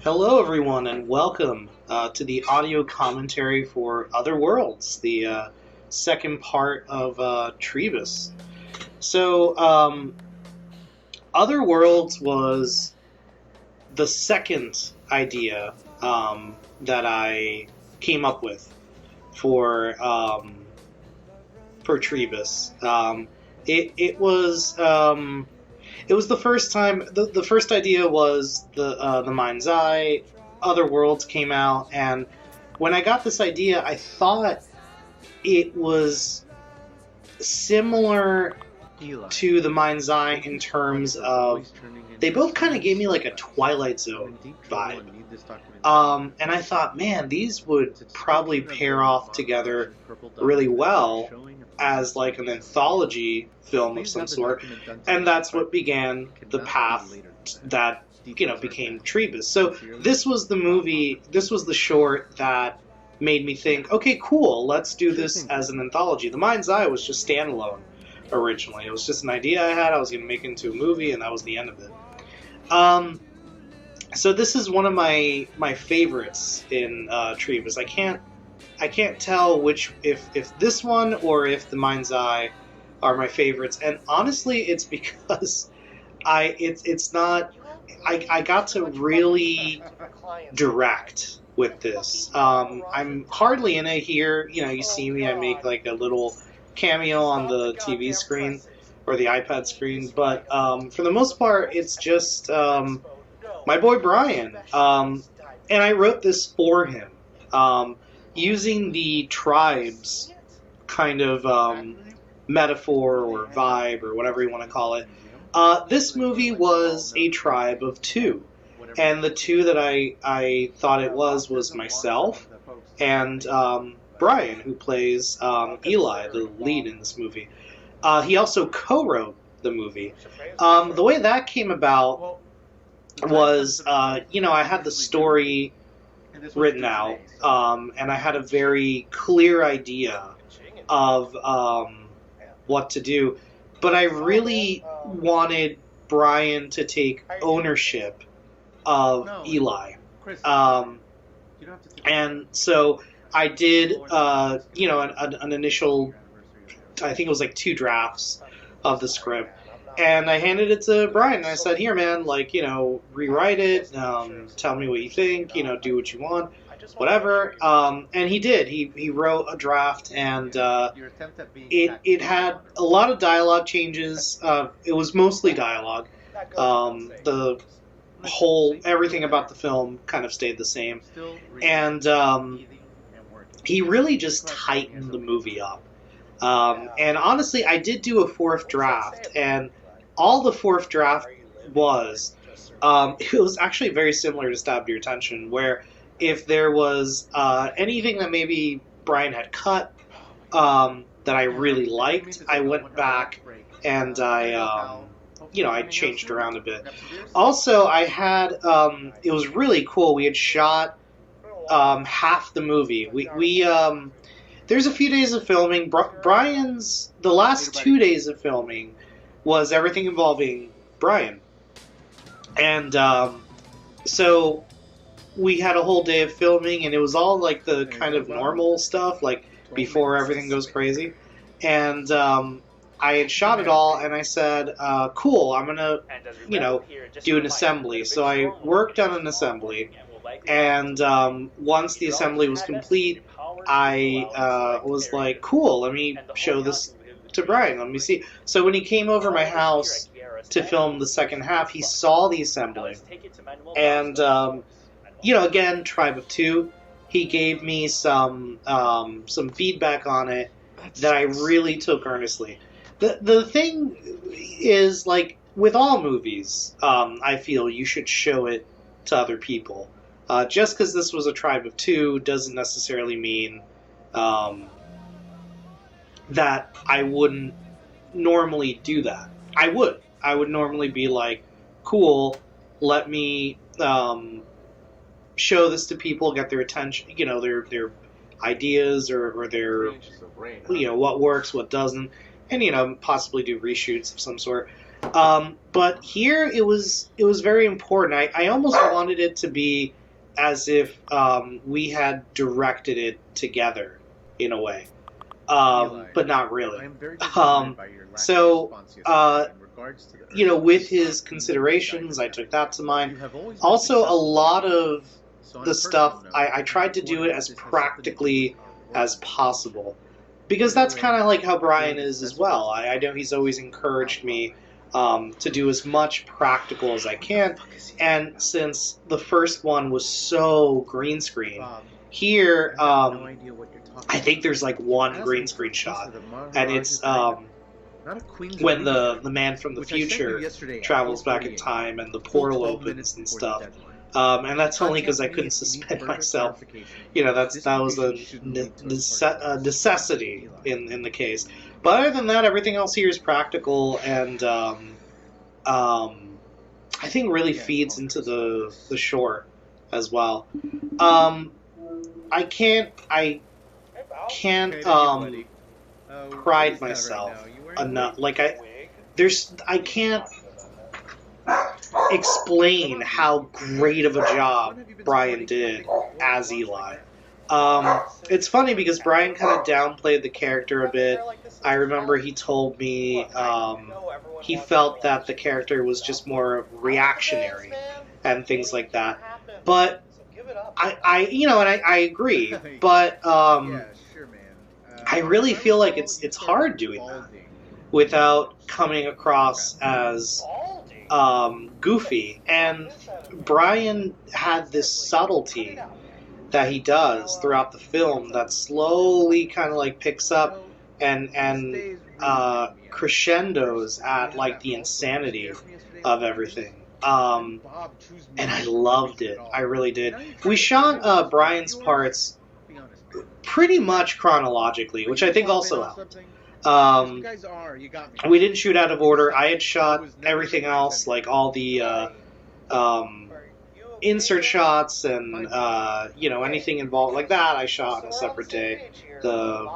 Hello, everyone, and welcome to the audio commentary for Other Worlds, the second part of Trevis. Other Worlds was the second idea that I came up with for Trevis. It was the first time. The first idea was the Mind's Eye. Other Worlds came out, and when I got this idea, I thought it was similar to the Mind's Eye in terms of they both kind of gave me like a Twilight Zone vibe. And I thought, man, these would probably pair off together really well as like an anthology film of some sort, and that's what began the path that became Trebus. So this was the movie, this was the short that made me think, okay, cool, let's do this as an anthology. The Mind's Eye was just standalone originally. It was just an idea I had. I was going to make it into a movie, and that was the end of it. So this is one of my favorites in Trebus. I can't tell which if this one or if the Mind's Eye are my favorites, and honestly, it's because it's not. I got to really direct with this. I'm hardly in it here. You see me. I make like a little cameo on the TV screen or the iPad screen, but for the most part, it's just my boy Brian. And I wrote this for him. Using the tribes kind of metaphor or vibe or whatever you want to call it. This movie was a tribe of two, and the two that I thought it was myself and Brian, who plays Eli, the lead in this movie. He also co-wrote the movie. The way that came about was, I had the story written out, and I had a very clear idea of what to do, but I really wanted Brian to take ownership of Eli, and so I did, an initial, I think it was like 2 drafts of the script. And I handed it to Brian, and I said, here, man, rewrite it, tell me what you think, do what you want, whatever. And he did. He wrote a draft, and it had a lot of dialogue changes. It was mostly dialogue. Everything about the film kind of stayed the same. And he really just tightened the movie up. And honestly, I did do a 4th draft, and all the 4th draft was, it was actually very similar to Stab Your Attention, where if there was anything that maybe Brian had cut that I really liked, I went back and I changed around a bit. Also, I had, it was really cool, we had shot half the movie. There's a few days of filming. The last 2 days of filming was everything involving Brian. And so we had a whole day of filming, and it was all like the kind of normal stuff, like before everything goes crazy. And I had shot it all, and I said, cool, I'm going to, do an assembly. So I worked on an assembly, and once the assembly was complete, I was like, cool, let me show this to Brian, let me see. So when he came over my house to film the second half, he saw the assembly. And, again, Tribe of Two, he gave me some feedback on it that I really took earnestly. The thing is, like, with all movies, I feel you should show it to other people. Just because this was a Tribe of Two doesn't necessarily mean that I wouldn't normally do that. I would. I would normally be like, cool, let me show this to people, get their attention, their ideas or their, what works, what doesn't, and, possibly do reshoots of some sort. But here it was very important. I almost wanted it to be as if we had directed it together in a way, but not really. So, with his considerations, I took that to mind. Also, a lot of the stuff, I tried to do it as practically as possible. Because that's kind of like how Brian is as well. I know he's always encouraged me to do as much practical as I can. And since the first one was so green screen, here I think there's like one green screen shot. And it's when the man from the future travels back in time and the portal opens and stuff. And that's only because I couldn't suspend myself. That was a necessity in the case. But other than that, everything else here is practical, and I think really feeds into the short as well. I can't pride myself enough. I can't explain how great of a job Brian did as Eli. It's funny because Brian kind of downplayed the character a bit. I remember he told me he felt that the character was just more reactionary and things like that. But I agree. But I really feel like it's hard doing that without coming across as goofy. And Brian had this subtlety that he does throughout the film that slowly kind of like picks up and crescendos at like the insanity of everything. And I loved it. I really did. We shot Brian's parts pretty much chronologically, which I think also helped. We didn't shoot out of order. I had shot everything else, like all the insert shots and anything involved like that. I shot on a separate day. The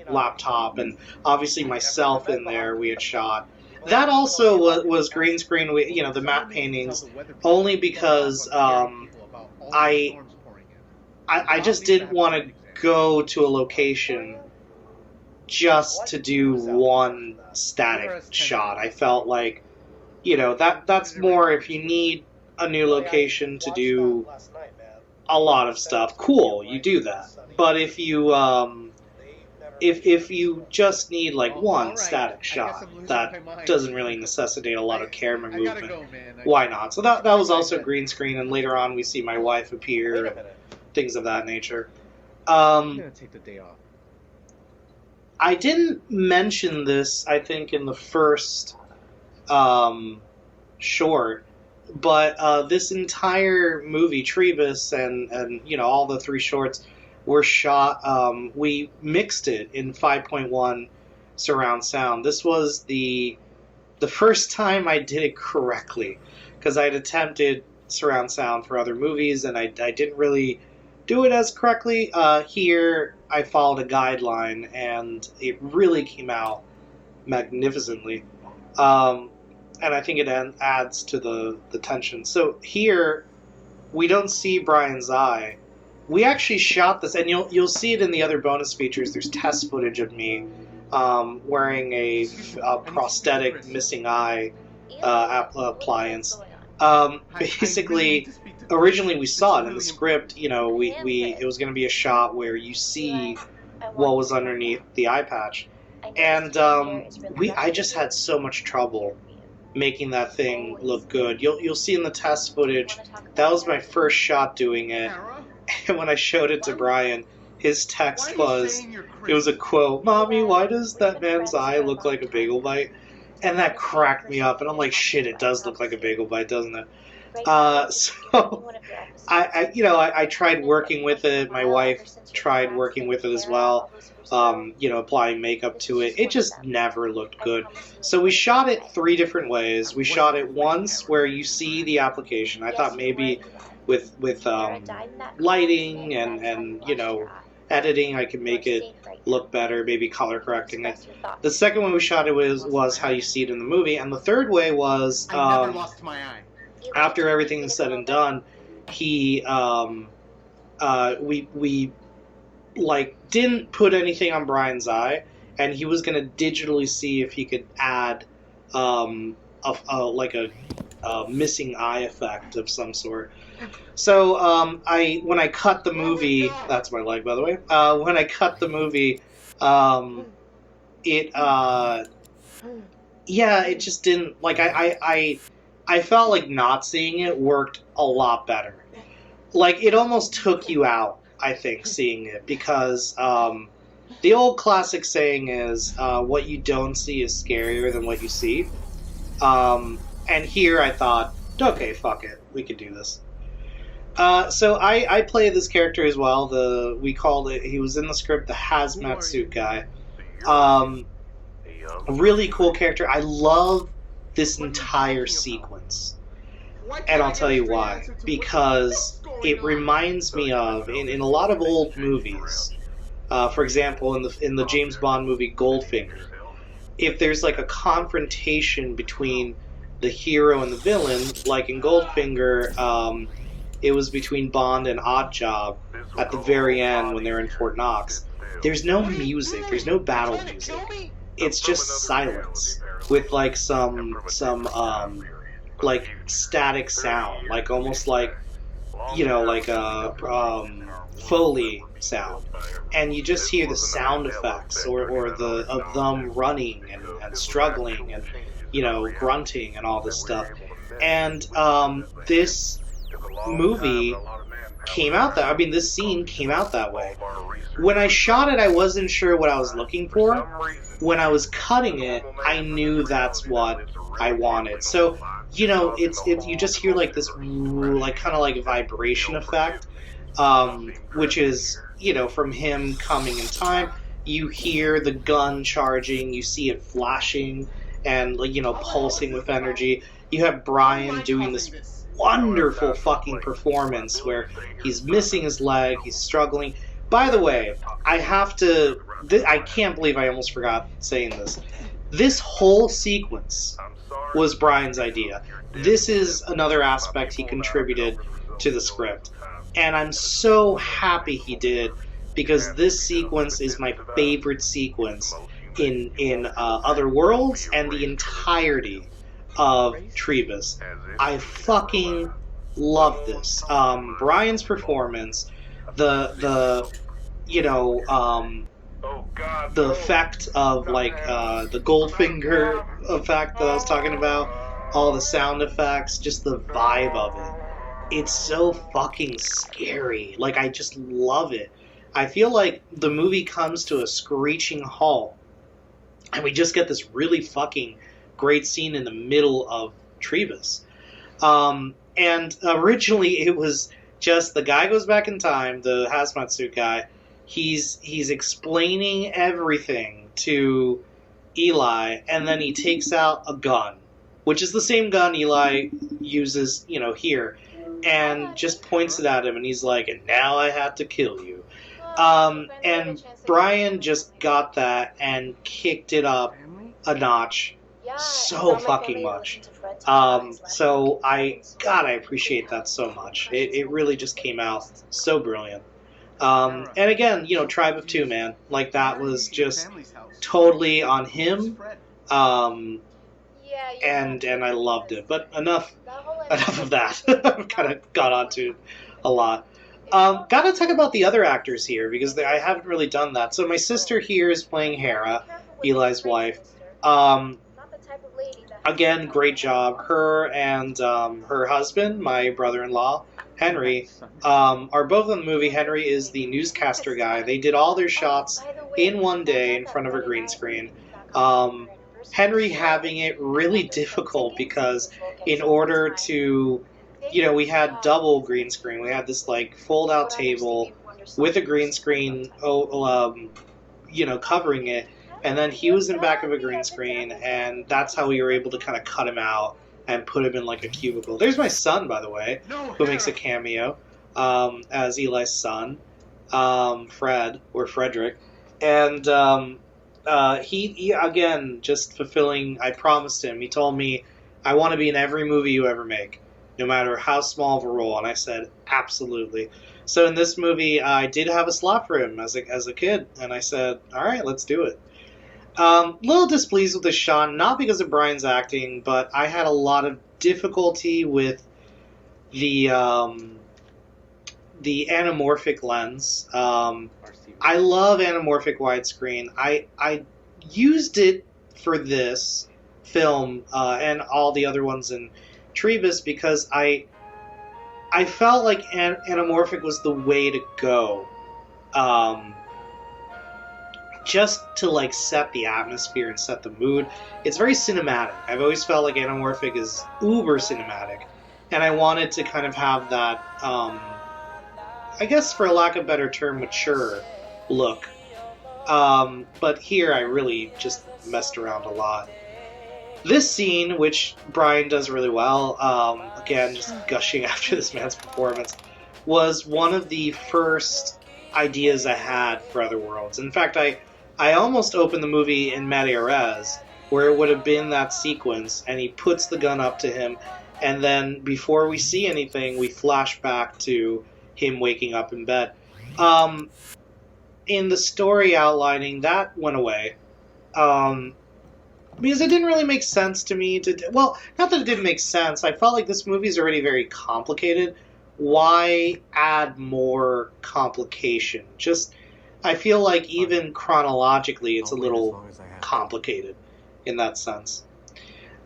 laptop and obviously myself in there. We had shot. That also was green screen. The matte paintings, only because I just didn't want to go to a location just to do one static shot. I felt like, that's more if you need a new location to do a lot of stuff. Cool, you do that. But if you if you just need like one static shot that doesn't really necessitate a lot of camera movement, why not? So that was also green screen, and later on we see my wife appear and things of that nature. I'm gonna take the day off. I didn't mention this, I think, in the first short, but this entire movie, Trebus, and all the three shorts were shot. We mixed it in 5.1 surround sound. This was the first time I did it correctly, because I'd attempted surround sound for other movies, and I didn't really do it as correctly. Here, I followed a guideline, and it really came out magnificently. And I think it adds to the tension. So here, we don't see Brian's eye. We actually shot this, and you'll see it in the other bonus features. There's test footage of me wearing a prosthetic missing eye appliance. Basically, originally we saw it in the script. It was going to be a shot where you see what was underneath the eye patch, and I just had so much trouble making that thing look good. You'll see in the test footage, that was my first shot doing it, and when I showed it to Brian, his text was, it was a quote, "Mommy, why does that man's eye look like a bagel bite?" And that cracked me up, and I'm like, shit, it does look like a bagel bite, doesn't it? So I tried working with it. My wife tried working with it as well. Applying makeup to it. It just never looked good. So we shot it 3 different ways. We shot it once where you see the application. I thought maybe with lighting and editing, I can make it look better, maybe color correcting it. The second way we shot it was how you see it in the movie, and the third way was after everything is said and done, we like didn't put anything on Brian's eye, and he was gonna digitally see if he could add like a missing eye effect of some sort. So when I cut the movie, that's my leg by the way. When I cut the movie, it just didn't like I felt like not seeing it worked a lot better. Like it almost took you out, I think, seeing it, because the old classic saying is what you don't see is scarier than what you see. And here I thought, okay, fuck it, we could do this. So I play this character as well. He was in the script, the hazmat suit guy. A really cool character. I love this entire sequence. And I'll tell you why. Because it reminds me of, in a lot of old movies, for example, in the James Bond movie Goldfinger, if there's like a confrontation between the hero and the villain, like in Goldfinger, it was between Bond and Oddjob at the very end when they're in Fort Knox. There's no music, there's no battle music. It's just silence with like some like static sound, like almost like, you know, like a Foley sound, and you just hear the sound effects or of them running and struggling and, you know, grunting and all this stuff. And this movie came out that, I mean, this scene came out that way. When I shot it, I wasn't sure what I was looking for. When I was cutting it, I knew that's what I wanted. So, you know, it's you just hear like this, like kind of like vibration effect, which is, you know, from him coming in time. You hear the gun charging, you see it flashing and, like, you know, pulsing with energy. You have Brian doing this wonderful fucking performance where he's missing his leg, he's struggling. By the way, I can't believe I almost forgot saying this. This whole sequence was Brian's idea. This is another aspect he contributed to the script. And I'm so happy he did, because this sequence is my favorite sequence in Other Worlds and the entirety of Trevis. I fucking love this. Brian's performance, the you know, the effect of like the Goldfinger effect that I was talking about, all the sound effects, just the vibe of it. It's so fucking scary. Like, I just love it. I feel like the movie comes to a screeching halt, and we just get this really fucking great scene in the middle of Trevis. And originally it was just the guy goes back in time, the hazmat suit guy. He's explaining everything to Eli, and then he takes out a gun, which is the same gun Eli uses, you know, here, and just points it at him, and he's like, and now I have to kill you. And Brian just got that and kicked it up a notch so fucking much. So I appreciate that so much. It really just came out so brilliant. And again, you know, Tribe of Two, man, like that was just totally on him. And I loved it. But enough of that. I've kind of got onto a lot. Gotta talk about the other actors here, because I haven't really done that. So my sister here is playing Hera, Eli's wife. Again, great job. Her and her husband, my brother-in-law, Henry, are both in the movie. Henry is the newscaster guy. They did all their shots in one day in front of a green screen. Henry having it really difficult because in order to, you know, we had double green screen. We had this like fold-out table with a green screen, you know, covering it. And then he was in back of a green screen, and that's how we were able to kind of cut him out and put him in like a cubicle. There's my son, by the way, who makes a cameo as Eli's son. Fred, or Frederick. And he, again, just fulfilling, I promised him, he told me, I want to be in every movie you ever make, no matter how small of a role. And I said, absolutely. So in this movie, I did have a slot for him as a kid, and I said, all right, let's do it. Little displeased with the shot, not because of Brian's acting, but I had a lot of difficulty with the anamorphic lens. I love anamorphic widescreen. I used it for this film and all the other ones in Trebus because I felt like anamorphic was the way to go. Just to like set the atmosphere and set the mood. It's very cinematic. I've always felt like anamorphic is uber cinematic, and I wanted to kind of have that, I guess for a lack of a better term, mature look. But here I really just messed around a lot. This scene, which Brian does really well, again, just gushing after this man's performance, was one of the first ideas I had for Other Worlds. In fact, I almost opened the movie in Media Res, where it would have been that sequence, and he puts the gun up to him, and then before we see anything, we flash back to him waking up in bed. In the story outlining, that went away. Because it didn't really make sense to me well, not that it didn't make sense. I felt like this movie is already very complicated. Why add more complication? I feel like even chronologically, it's a little complicated in that sense.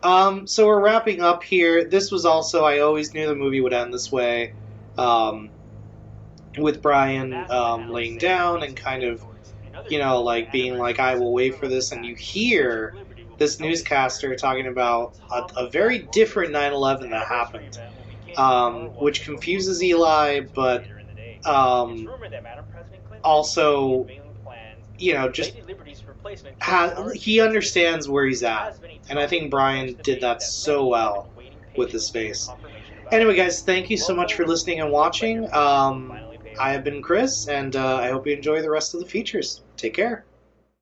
So we're wrapping up here. This was also, I always knew the movie would end this way, with Brian laying down and kind of, like being like, I will wait for this, and you hear this newscaster talking about a very different 9/11 that happened, which confuses Eli, but also, just he understands where he's at, and I think Brian did that so well with his face. Anyway, guys, thank you so much for listening and watching. I have been Chris, and I hope you enjoy the rest of the features. Take care.